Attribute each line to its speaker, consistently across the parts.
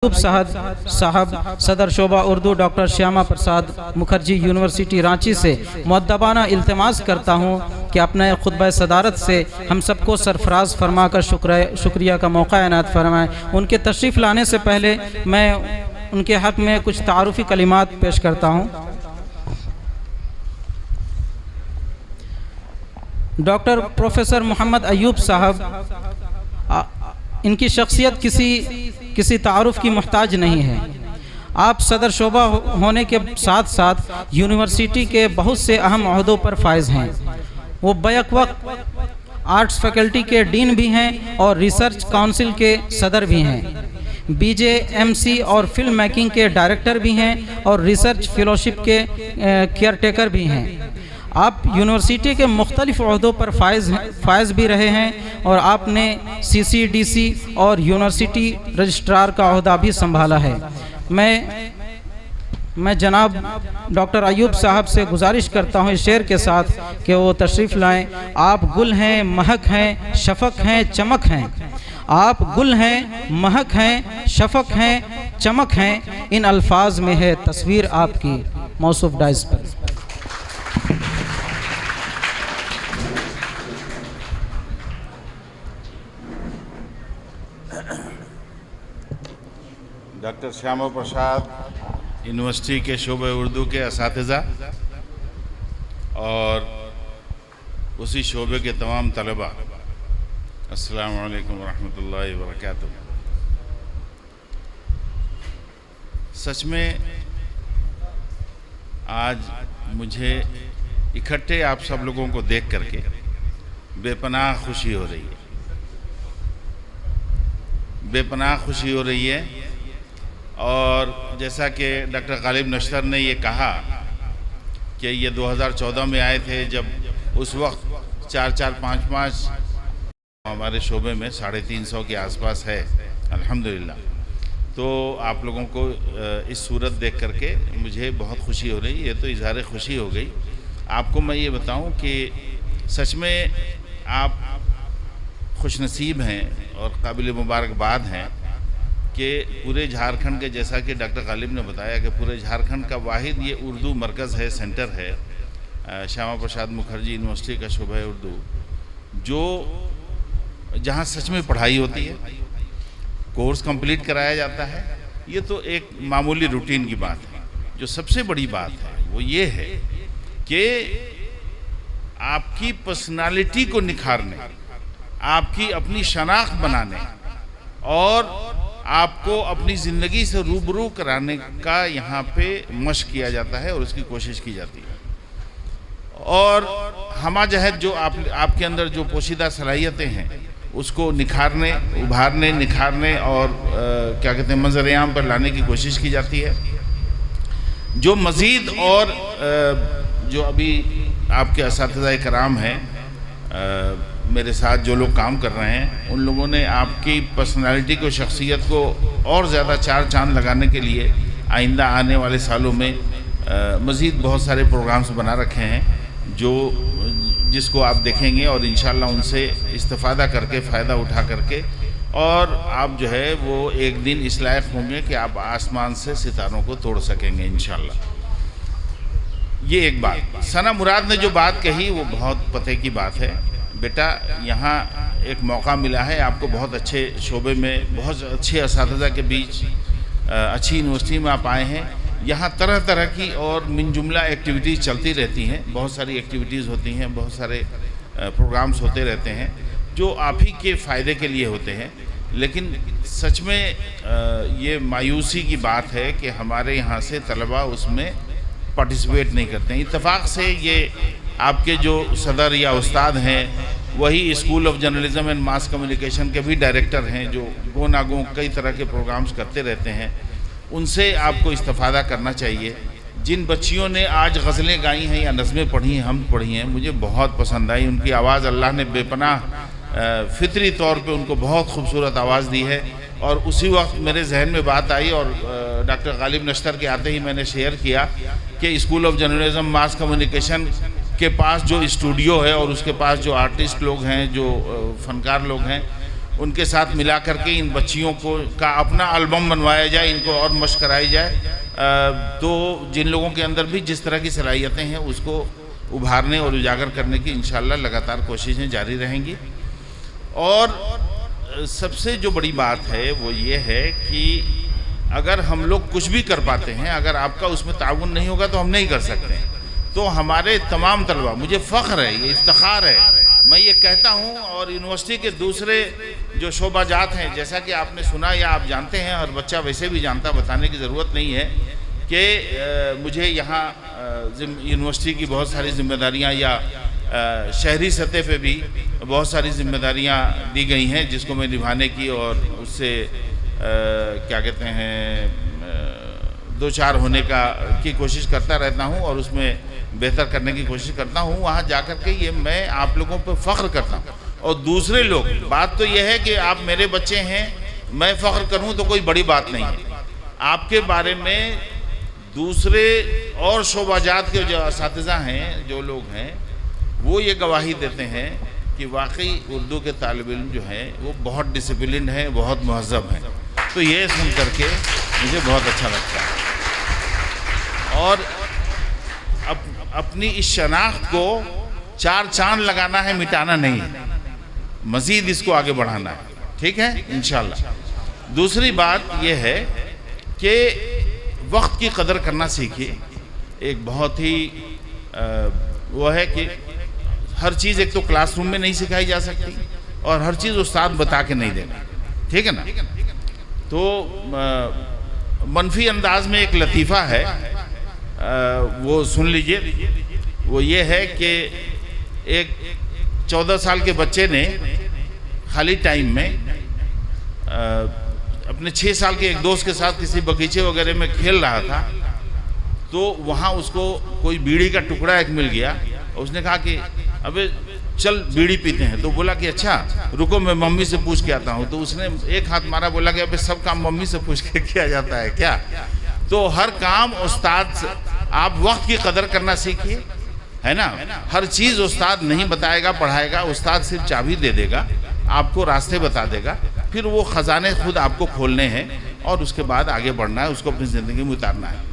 Speaker 1: अयूब साहब सदर शोबा Urdu doctor Shyama Prasad Mukherjee university Ranchi से मुअद्दबाना इल्तिमास करता हूँ कि अपने खुतबा सदारत से हम सबको सरफराज फरमा कर शुक्रिया का मौका इनायत फरमाएँ। उनके तशरीफ़ लाने से पहले मैं उनके हक़ में कुछ तारुफ़ी कलिमात पेश करता हूँ। डॉक्टर प्रोफेसर मोहम्मद अयूब साहब, इनकी शख्सियत किसी तारुफ़ की मोहताज नहीं है। आप सदर शोबा होने के साथ साथ यूनिवर्सिटी के बहुत से अहम ओहदों पर फायज़ हैं। वो बैक वक्त आर्ट्स फैकल्टी के डीन भी हैं और रिसर्च काउंसिल के सदर भी हैं। BJMC और फिल्म मेकिंग के डायरेक्टर भी हैं और रिसर्च फेलोशिप के केयरटेकर भी हैं। आप यूनिवर्सिटी के मुख्तलिफ़ ओहदों पर फायज़ भी रहे हैं और आपने CCDC और यूनिवर्सिटी रजिस्ट्रार का ओहदा भी संभाला है। मैं जनाब डॉक्टर अयूब साहब से गुजारिश करता हूँ इस शेर के साथ कि वो तशरीफ़ लाएँ। आप गुल हैं, महक हैं, शफ़क़ हैं, चमक हैं। आप गुल हैं, महक हैं, शफ़क़ हैं, चमक हैं। इन अल्फाज में है तस्वीर आपकी मौसूफ डाइस पर।
Speaker 2: डॉक्टर श्यामा प्रसाद यूनिवर्सिटी के शोबे उर्दू के असातिज़ा और उसी शोबे के तमाम तलबा, अस्सलामु अलैकुम वरहमतुल्लाहि वबरकातुहू। सच में आज मुझे इकट्ठे आप सब लोगों को देख करके बेपनाह खुशी हो रही है, बेपनाह खुशी हो रही है। और जैसा कि डॉक्टर गालिब नश्तर ने ये कहा कि ये 2014 में आए थे, जब उस वक्त 4-5 हमारे शोबे में 350 के आसपास है अल्हम्दुलिल्लाह। तो आप लोगों को इस सूरत देख करके मुझे बहुत खुशी हो रही है। ये तो इज़हार खुशी हो गई। आपको मैं ये बताऊं कि सच में आप खुशनसीब हैं और काबिल मुबारकबाद हैं कि पूरे झारखंड के, जैसा कि डॉक्टर गालिब ने बताया कि पूरे झारखंड का वाहिद ये उर्दू मरकज़ है, सेंटर है, श्यामा प्रसाद मुखर्जी यूनिवर्सिटी का शोबा उर्दू, जो जहाँ सच में पढ़ाई होती है, कोर्स कंप्लीट कराया जाता है। ये तो एक मामूली रूटीन की बात है। जो सबसे बड़ी बात है वो ये है कि आपकी पर्सनालिटी को निखारने, आपकी अपनी शनाख्त बनाने और आपको अपनी ज़िंदगी से रूबरू कराने का यहाँ पे मशक़ किया जाता है और उसकी कोशिश की जाती है। और हमाजहत जो आपके अंदर जो पोशीदा सलाहियतें हैं उसको निखारने, उभारने, निखारने और क्या कहते हैं मंजर-ए-आम पर लाने की कोशिश की जाती है। जो मज़ीद और जो अभी आपके असातिज़ा कराम हैं, मेरे साथ जो लोग काम कर रहे हैं, उन लोगों ने आपकी पर्सनालिटी को, शख्सियत को और ज़्यादा चार चांद लगाने के लिए आइंदा आने वाले सालों में मज़ीद बहुत सारे प्रोग्राम्स बना रखे हैं जिसको आप देखेंगे और इंशाअल्लाह उनसे इस्तिफ़ादा करके, फ़ायदा उठा करके, और आप जो है वो एक दिन इस लायक होंगे कि आप आसमान से सितारों को तोड़ सकेंगे इंशाअल्लाह। ये एक बात। सना मुराद ने जो बात कही वो बहुत पते की बात है। बेटा, यहाँ एक मौका मिला है आपको, बहुत अच्छे शोबे में, बहुत अच्छे असातिज़ा के बीच, अच्छी यूनिवर्सिटी में आप आए हैं। यहाँ तरह तरह की और मिन जुमला एक्टिविटीज़ चलती रहती हैं, बहुत सारी एक्टिविटीज़ होती हैं, बहुत सारे प्रोग्राम्स होते रहते हैं जो आप ही के फ़ायदे के लिए होते हैं। लेकिन सच में ये मायूसी की बात है कि हमारे यहाँ से तलबा उसमें पार्टिसिपेट नहीं करते हैं। इत्तेफाक से ये आपके जो सदर या उस्ताद हैं वही school of journalism and mass communication के भी डायरेक्टर हैं, जो गो ना गो कई तरह के प्रोग्राम्स करते रहते हैं। उनसे आपको इस्तिफ़ादा करना चाहिए। जिन बच्चियों ने आज गज़लें गाई हैं या नज़में पढ़ी हैं, हम पढ़ी हैं, मुझे बहुत पसंद आई। उनकी आवाज़ अल्लाह ने बेपनाह फितरी तौर पे उनको बहुत खूबसूरत आवाज़ दी है। और उसी वक्त मेरे जहन में बात आई और डॉक्टर गालिब नश्तर के आते ही मैंने शेयर किया कि school of journalism mass communication के पास जो स्टूडियो है और उसके पास जो आर्टिस्ट लोग हैं, जो फनकार लोग हैं, उनके साथ मिला करके इन बच्चियों को का अपना एल्बम बनवाया जाए, इनको और मशक कराई जाए, तो जिन लोगों के अंदर भी जिस तरह की सलाहियतें हैं उसको उभारने और उजागर करने की इंशाअल्लाह लगातार कोशिशें जारी रहेंगी। और सबसे जो बड़ी बात है वो ये है कि अगर हम लोग कुछ भी कर पाते हैं, अगर आपका उसमें ताउन नहीं होगा तो हम नहीं कर सकते। तो हमारे तमाम तलबा, मुझे फ़ख्र है, ये इफ्तिखार है, मैं ये कहता हूँ, और यूनिवर्सिटी के दूसरे जो शोबाजात हैं, जैसा कि आपने सुना या आप जानते हैं, हर बच्चा वैसे भी जानता, बताने की ज़रूरत नहीं है कि मुझे यहाँ यूनिवर्सिटी की बहुत सारी जिम्मेदारियाँ या शहरी सतह पे भी बहुत सारी जिम्मेदारियाँ दी गई हैं जिसको मैं निभाने की और उससे क्या कहते हैं दो चार होने की कोशिश करता रहता हूँ और उसमें बेहतर करने की कोशिश करता हूँ। वहाँ जाकर के ये मैं आप लोगों पर फ़ख्र करता हूँ। और दूसरे लोग, बात तो ये है कि आप मेरे बच्चे हैं, मैं फ़ख्र करूँ तो कोई बड़ी बात नहीं है। आपके बारे में दूसरे और शोबाजात के जो असातिज़ा हैं, जो लोग हैं, वो ये गवाही देते हैं कि वाकई उर्दू के तालिब इल्म जो हैं वो बहुत डिसिप्लिन है, बहुत महज़ब हैं। तो ये सुन करके मुझे बहुत अच्छा लगता है। और अपनी इस शनाख्त को चार चांद लगाना है, मिटाना नहीं है, मज़ीद इसको आगे बढ़ाना है। ठीक है, इंशाअल्लाह। दूसरी बात यह है कि वक्त की कदर करना सीखिए। एक बहुत ही वो है कि हर चीज़ एक तो क्लासरूम में नहीं सिखाई जा सकती और हर चीज़ उस्ताद बता के नहीं देना, ठीक है ना। तो मनफी अंदाज में एक लतीफ़ा है, वो सुन लीजिए। वो ये है कि एक 14 साल के बच्चे ने खाली टाइम में अपने 6 साल के एक दोस्त के साथ किसी बगीचे वगैरह में खेल रहा था, तो वहाँ उसको कोई बीड़ी का टुकड़ा एक मिल गया। उसने कहा कि अबे चल बीड़ी पीते हैं। तो बोला कि अच्छा रुको, मैं मम्मी से पूछ के आता हूँ। तो उसने एक हाथ मारा, बोला कि अबे सब काम मम्मी से पूछ के किया जाता है क्या। तो हर काम उस्ताद से, आप वक्त की कदर करना सीखिए, है ना। हर चीज़ उस्ताद नहीं बताएगा, पढ़ाएगा, उस्ताद सिर्फ चाबी दे देगा, आपको रास्ते बता देगा, फिर वो ख़जाने खुद आपको खोलने हैं और उसके बाद आगे बढ़ना है, उसको अपनी ज़िंदगी में उतारना है।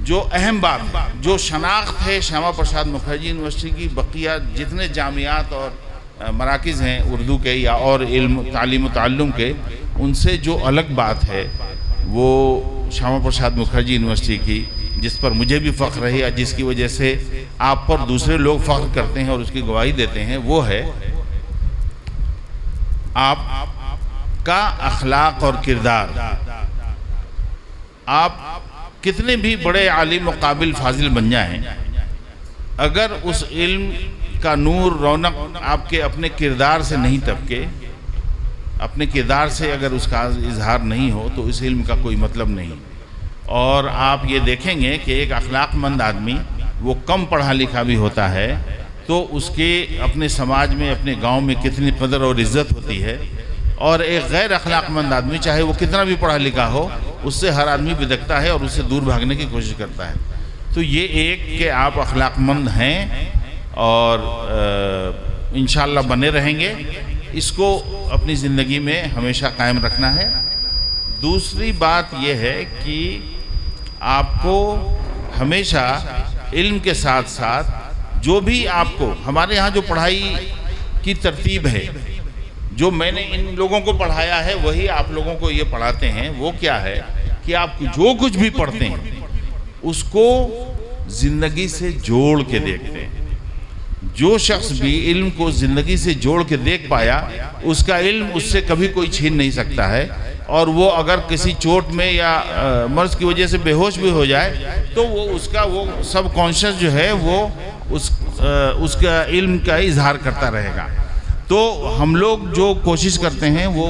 Speaker 2: जो अहम बात है, जो शनाख्त है श्यामा प्रसाद मुखर्जी यूनिवर्सिटी की, बकिया जितने जामियात और मराकिज़ हैं उर्दू के या और इल्म तालीम व ताल्लुम के, उनसे जो अलग बात है वो श्यामा प्रसाद मुखर्जी यूनिवर्सिटी की, जिस पर मुझे भी फ़ख्र है या जिसकी वजह से आप पर दूसरे लोग फ़ख्र करते हैं और उसकी गवाही देते हैं, वो है आपका अखलाक और किरदार। आप कितने भी बड़े आलिम व काबिल फाजिल बन जाएं, अगर उस इल्म का नूर रौनक आपके अपने किरदार से नहीं टपके, अपने किरदार से अगर उसका इजहार नहीं हो, तो इस इल्म का कोई मतलब नहीं। और आप ये देखेंगे कि एक अखलाकमंद आदमी वो कम पढ़ा लिखा भी होता है तो उसके अपने समाज में, अपने गांव में कितनी कदर और इज़्ज़त होती है। और एक गैर अखलाकमंद आदमी, चाहे वो कितना भी पढ़ा लिखा हो, उससे हर आदमी बिदकता है और उससे दूर भागने की कोशिश करता है। तो ये एक कि आप अखलाकमंद हैं और इंशाअल्लाह बने रहेंगे, इसको अपनी ज़िंदगी में हमेशा कायम रखना है। दूसरी बात यह है कि आपको हमेशा इल्म के साथ साथ जो भी आपको, हमारे यहाँ जो पढ़ाई की तरतीब है, जो मैंने इन लोगों को पढ़ाया है वही आप लोगों को ये पढ़ाते हैं। वो क्या है कि आप जो कुछ भी पढ़ते हैं उसको ज़िंदगी से जोड़ के देखते हैं। जो शख्स भी इल्म को ज़िंदगी से जोड़ के देख पाया, उसका इल्म उससे कभी कोई छीन नहीं सकता है। और वो अगर किसी चोट में या मर्ज़ की वजह से बेहोश भी हो जाए तो वो उसका वो सब कॉन्शियस जो है वो उसका इल्म का इजहार करता रहेगा। तो हम लोग जो कोशिश करते हैं वो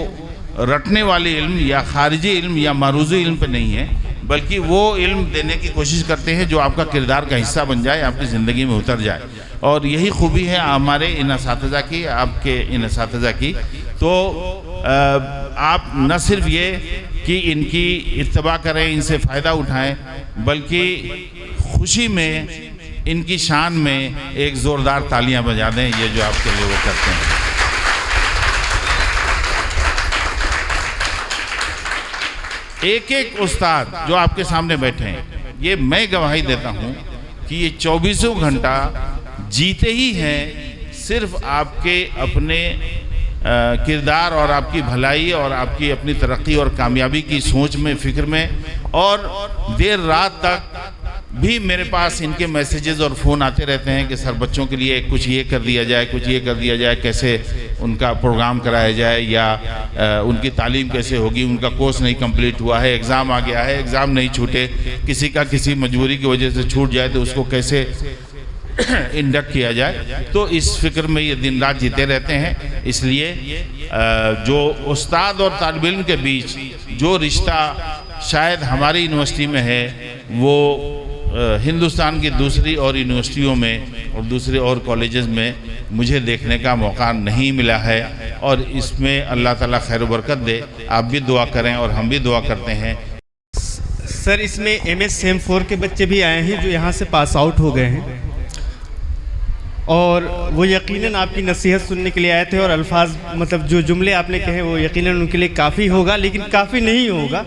Speaker 2: रटने वाले इल्म या खारिजी इल्म या मारूज़ी इल्म पे नहीं है, बल्कि वो इल्म देने की कोशिश करते हैं जो आपका किरदार का हिस्सा बन जाए, आपकी ज़िंदगी में उतर जाए। और यही खूबी है हमारे इन असातिज़ा की, आपके इन असातिज़ा की। तो आप न सिर्फ ये कि इनकी इत्तबा करें, इनसे फ़ायदा उठाएं, बल्कि खुशी में इनकी शान में एक ज़ोरदार तालियां बजा दें, ये जो आपके लिए वो करते हैं। एक एक उस्ताद जो आपके सामने बैठे हैं, ये मैं गवाही देता हूँ कि ये 24 घंटा जीते ही हैं सिर्फ आपके अपने किरदार और आपकी भलाई और आपकी अपनी तरक्की और कामयाबी की सोच में, फिक्र में। और देर रात तक भी मेरे पास इनके मैसेजेस और फ़ोन आते रहते हैं कि सर बच्चों के लिए कुछ ये कर दिया जाए, कुछ ये कर दिया जाए, कैसे उनका प्रोग्राम कराया जाए, या उनकी तालीम कैसे होगी, उनका कोर्स नहीं कंप्लीट हुआ है, एग्ज़ाम आ गया है, एग्ज़ाम नहीं छूटे, किसी का किसी मजबूरी की वजह से छूट जाए तो उसको कैसे इंडक्ट किया जाए। तो इस फिक्र में ये दिन रात जीते रहते हैं। इसलिए जो उस्ताद और तालिब इल्म के बीच जो रिश्ता शायद हमारी यूनिवर्सिटी में है, वो हिंदुस्तान की दूसरी और यूनिवर्सिटियों में और दूसरे और कॉलेजेस में मुझे देखने का मौका नहीं मिला है। और इसमें अल्लाह ताला खैर बरकत दे। आप भी दुआ करें और हम भी दुआ करते हैं।
Speaker 3: सर, इसमें MS सेम 4 के बच्चे भी आए हैं जो यहाँ से पास आउट हो गए हैं, और वो यकीनन आपकी नसीहत सुनने के लिए आए थे। और अल्फाज मतलब जो जुमले आपने कहे वो यकीनन उनके लिए काफ़ी होगा, लेकिन काफ़ी नहीं होगा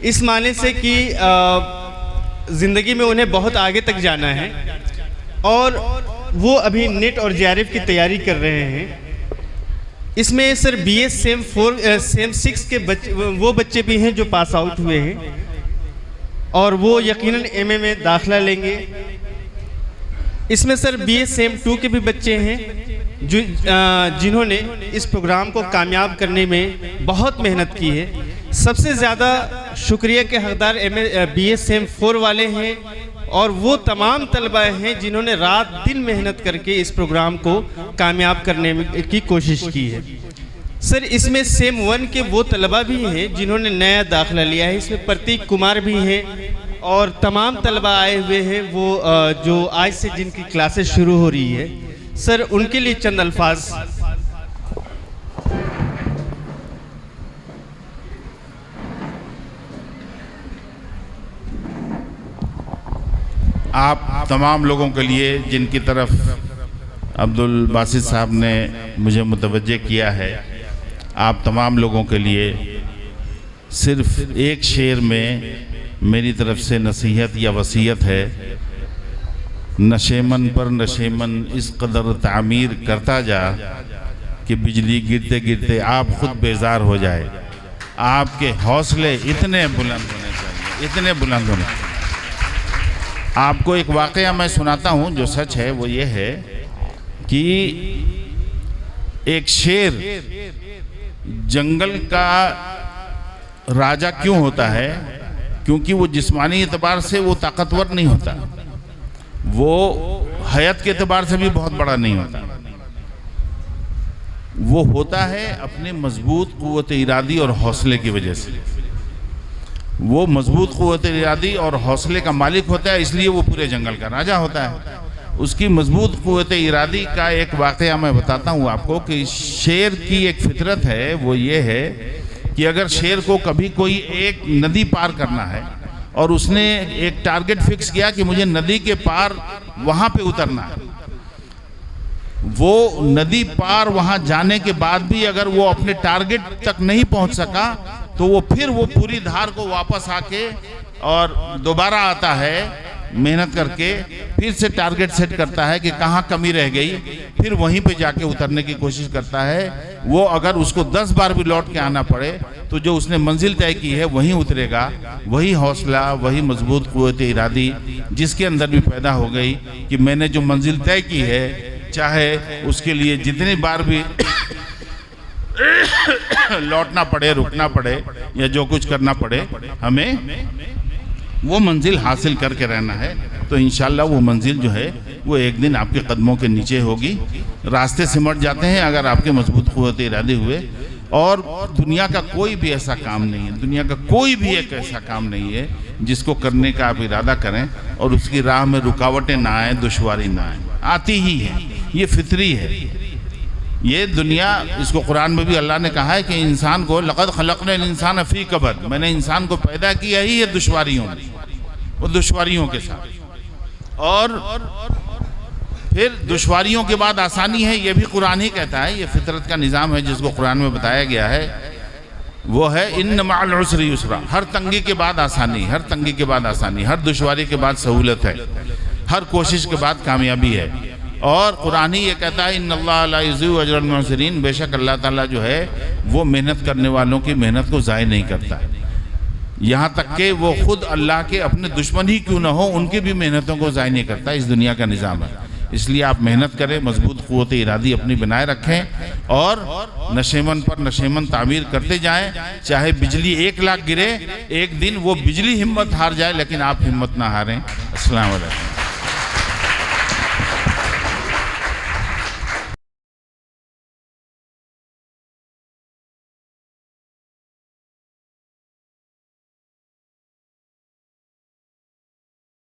Speaker 3: इस माने से कि ज़िंदगी में उन्हें बहुत आगे तक जाना है, और वो अभी नेट और JRF की तैयारी कर रहे हैं। इसमें सर BS सेम 6 के वो बच्चे भी हैं जो पास आउट हुए हैं, और वो यकीनन MA में दाखिला लेंगे। इसमें सर BS सेम 2 के भी बच्चे हैं जो जिन्होंने इस प्रोग्राम को कामयाब करने में बहुत मेहनत की है। सबसे ज़्यादा शुक्रिया के हकदार BS सेम 4 वाले हैं, और वो तमाम तलबा हैं जिन्होंने रात दिन मेहनत करके इस प्रोग्राम को कामयाब करने की कोशिश की है। सर, इसमें सेम 1 के वो तलबा भी हैं जिन्होंने नया दाखिला लिया है। इसमें प्रतीक कुमार भी हैं, और तमाम तलबा आए हुए हैं वो जो आज से जिनकी क्लासेस शुरू हो रही है। सर, उनके लिए चंद अल्फाज।
Speaker 2: आप तमाम लोगों के लिए जिनकी तरफ अब्दुल बासित साहब ने मुझे मुतवज्जे किया है, आप तमाम लोगों के लिए सिर्फ एक शेर में मेरी तरफ से नसीहत या वसीयत है। नशेमन पर नशेमन इस कदर तामीर करता जा कि बिजली गिरते गिरते आप खुद बेजार हो जाए। आपके हौसले इतने बुलंद होने चाहिए, इतने बुलंद होने चाहिए। आपको एक वाक़या मैं सुनाता हूँ जो सच है। वो ये है कि एक शेर जंगल का राजा क्यों होता है? क्योंकि वो जिस्मानी एतबार से वो ताकतवर नहीं होता, वो हयात के एतबार से भी बहुत बड़ा नहीं होता। वो होता है अपने मजबूत क़ुव्वत इरादी और हौसले की वजह से। वो मजबूत क़ुव्वत इरादी और हौसले का मालिक होता है, इसलिए वो पूरे जंगल का राजा होता है। उसकी मजबूत क़ुव्वत इरादी का एक वाक़या मैं बताता हूँ आपको कि शेर की एक फितरत है। वो ये है कि अगर शेर को कभी कोई एक नदी पार करना है और उसने एक टारगेट फिक्स किया कि मुझे नदी के पार वहाँ पे उतरना है, वो नदी पार वहाँ जाने के बाद भी अगर वो अपने टारगेट तक नहीं पहुँच सका तो वो फिर वो पूरी धार को वापस आके और दोबारा आता है मेहनत करके, फिर से टारगेट सेट करता है कि कहाँ कमी रह गई, फिर वहीं पे जाके उतरने की कोशिश करता है। वो अगर उसको 10 बार भी लौट के आना पड़े तो जो उसने मंजिल तय की है वहीं उतरेगा। वही हौसला, वही मजबूत क़ुव्वत इरादी जिसके अंदर भी पैदा हो गई कि मैंने जो मंजिल तय की है, चाहे उसके लिए जितनी बार भी लौटना पड़े, रुकना पड़े या जो कुछ करना पड़े, हमें वो मंजिल हासिल करके रहना है। तो इंशाल्लाह वो मंजिल जो है वो एक दिन आपके कदमों के नीचे होगी। रास्ते सिमट जाते हैं अगर आपके मजबूत क़ुव्वत इरादी हुए। और दुनिया का कोई भी ऐसा काम नहीं है, दुनिया का कोई भी एक ऐसा काम नहीं है जिसको करने का आप इरादा करें और उसकी राह में रुकावटें ना आए, दुश्वारी ना आए। आती ही है, ये फितरी है। ये दुनिया, इसको कुरान में भी अल्लाह ने कहा है कि इंसान को लक़द खलक़नल इंसान फ़ी कबद, मैंने इंसान को पैदा किया ही है दुश्वारियों में, वो दुश्वारियों के साथ। और फिर दुश्वारियों के बाद आसानी है, ये भी कुरान ही कहता है। ये फितरत का निज़ाम है जिसको कुरान में बताया गया है वो है इन्न मअल उसरि युसरा। हर तंगी के बाद आसानी, हर तंगी के बाद आसानी, हर दुश्वारी के बाद सहूलत है, हर कोशिश के बाद कामयाबी है। और कुरान ही ये कहता है इन्नल्लाह ला युज़िउ अजरल मुहसिनीन, बेशक अल्लाह ताला जो है वो मेहनत करने वालों की मेहनत को ज़ाय नहीं करता है। यहाँ तक कि वो खुद अल्लाह के अपने दुश्मन ही क्यों ना हो उनकी भी मेहनतों को ज़ाय नहीं करता। इस दुनिया का निज़ाम है। इसलिए आप मेहनत करें, मजबूत क़ुव्वत इरादी अपनी बनाए रखें और नशेमन पर नशेमन तामीर करते जाएं। चाहे बिजली 1 लाख गिरे, एक दिन वो बिजली हिम्मत हार जाए लेकिन आप हिम्मत ना हारें। अस्सलाम वालेकुम।